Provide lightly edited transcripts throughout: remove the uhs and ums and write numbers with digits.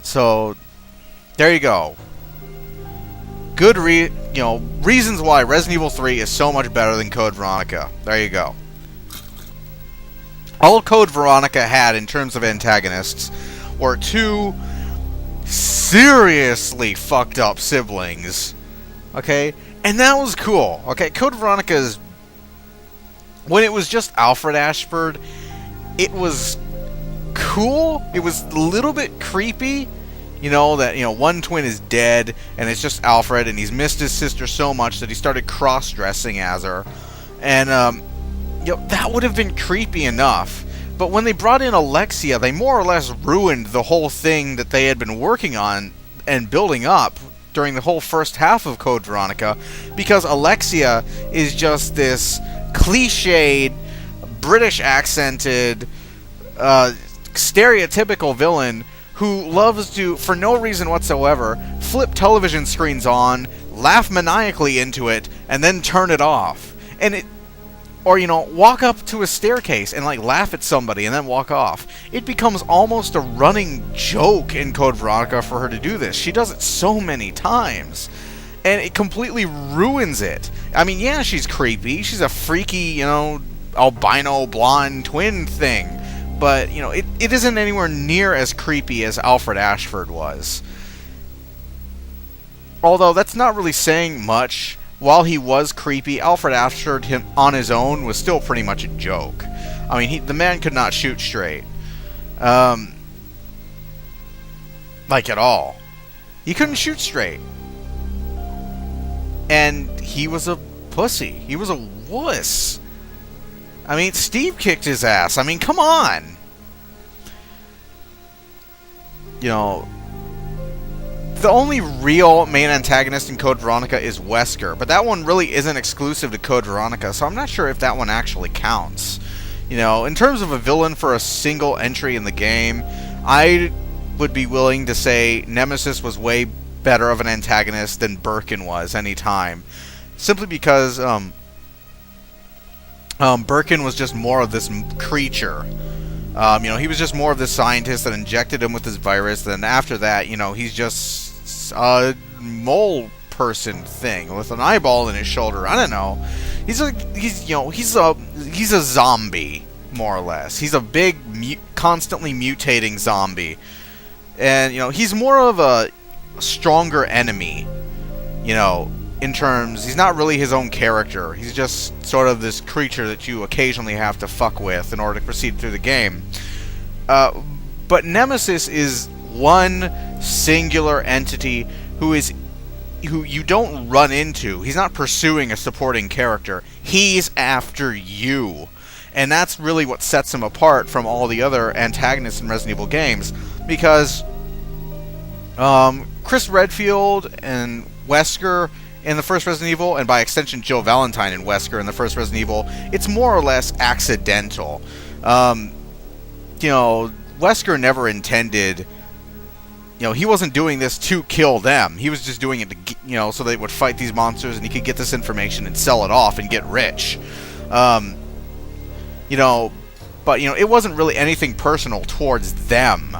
So, there you go. Reasons why Resident Evil 3 is so much better than Code Veronica. There you go. All Code Veronica had in terms of antagonists were two seriously fucked up siblings. Okay? And that was cool. Okay, Code Veronica is... When it was just Alfred Ashford, it was cool. It was a little bit creepy. That one twin is dead, and it's just Alfred, and he's missed his sister so much that he started cross-dressing as her. And, that would have been creepy enough. But when they brought in Alexia, they more or less ruined the whole thing that they had been working on and building up during the whole first half of Code Veronica, because Alexia is just this cliched, British-accented, stereotypical villain who loves to, for no reason whatsoever, flip television screens on, laugh maniacally into it, and then turn it off. Or walk up to a staircase and, laugh at somebody and then walk off. It becomes almost a running joke in Code Veronica for her to do this. She does it so many times. And it completely ruins it. I mean, yeah, she's creepy. She's a freaky, albino blonde twin thing. But, it isn't anywhere near as creepy as Alfred Ashford was. Although, that's not really saying much. While he was creepy, Alfred Ashford on his own was still pretty much a joke. I mean, the man could not shoot straight. At all. He couldn't shoot straight. And he was a pussy. He was a wuss. I mean, Steve kicked his ass. I mean, come on. The only real main antagonist in Code Veronica is Wesker, but that one really isn't exclusive to Code Veronica, so I'm not sure if that one actually counts. In terms of a villain for a single entry in the game, I would be willing to say Nemesis was way better of an antagonist than Birkin was any time. Simply because Birkin was just more of this creature. He was just more of this scientist that injected him with this virus, and after that, he's just a mole person thing with an eyeball in his shoulder. I don't know. He's a zombie, more or less. He's a big, constantly mutating zombie. And, he's more of a stronger enemy, in terms, he's not really his own character. He's just sort of this creature that you occasionally have to fuck with in order to proceed through the game. But Nemesis is one singular entity who you don't run into. He's not pursuing a supporting character. He's after you. And that's really what sets him apart from all the other antagonists in Resident Evil games. Because Chris Redfield and Wesker in the first Resident Evil, and by extension Jill Valentine and Wesker in the first Resident Evil, it's more or less accidental. Wesker never intended... he wasn't doing this to kill them. He was just doing it to, so they would fight these monsters and he could get this information and sell it off and get rich. But, it wasn't really anything personal towards them.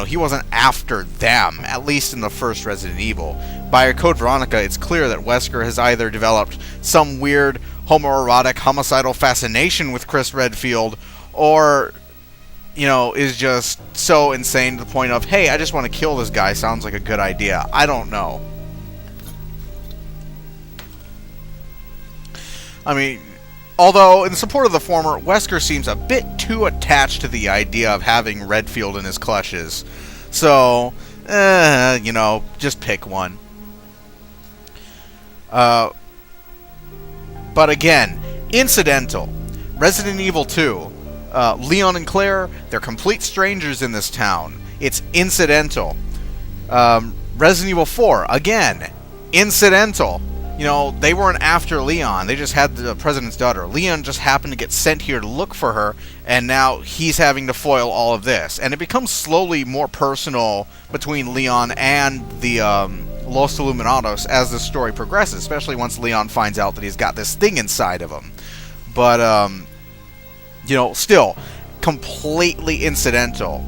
He wasn't after them, at least in the first Resident Evil. By Code Veronica, it's clear that Wesker has either developed some weird homoerotic homicidal fascination with Chris Redfield, or, is just so insane to the point of, hey, I just want to kill this guy, sounds like a good idea. I don't know. I mean, although, in support of the former, Wesker seems a bit too attached to the idea of having Redfield in his clutches. So, just pick one. But again, incidental. Resident Evil 2. Leon and Claire, they're complete strangers in this town. It's incidental. Resident Evil 4, again, incidental. They weren't after Leon. They just had the president's daughter. Leon just happened to get sent here to look for her, and now he's having to foil all of this. And it becomes slowly more personal between Leon and the Los Illuminados as the story progresses, especially once Leon finds out that he's got this thing inside of him. But, still, completely incidental.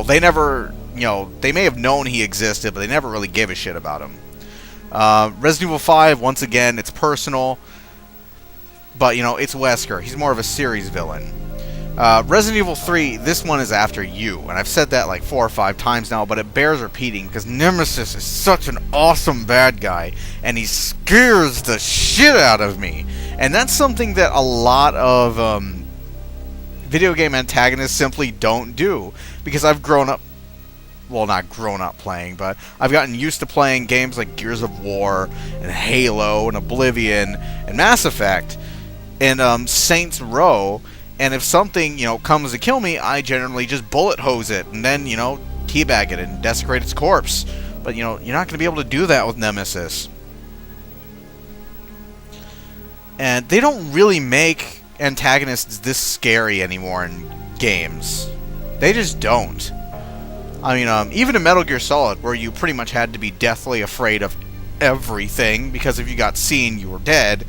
They never you know, they may have known he existed, but they never really gave a shit about him. Resident Evil 5, once again, it's personal, but, you know, it's Wesker. He's more of a series villain. Resident Evil 3, this one is after you, and I've said that like 4 or 5 times now, but it bears repeating, because Nemesis is such an awesome bad guy, and he scares the shit out of me. And that's something that a lot of video game antagonists simply don't do, because I've grown up, well, not grown up playing, but I've gotten used to playing games like Gears of War, and Halo, and Oblivion, and Mass Effect, and Saints Row. And if something, you know, comes to kill me, I generally just bullet hose it and then, you know, teabag it and desecrate its corpse. But, you know, you're not going to be able to do that with Nemesis. And they don't really make antagonists this scary anymore in games. They just don't. I mean, even in Metal Gear Solid, where you pretty much had to be deathly afraid of everything, because if you got seen, you were dead,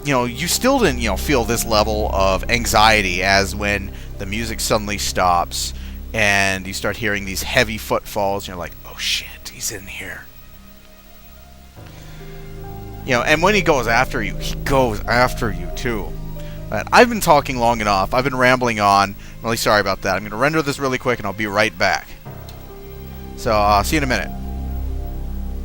you know, you still didn't, you know, feel this level of anxiety as when the music suddenly stops and you start hearing these heavy footfalls and you're like, oh shit, he's in here. You know, and when he goes after you, he goes after you too. But I've been talking long enough. I've been rambling on. I'm really sorry about that. I'm going to render this really quick and I'll be right back. So, see you in a minute.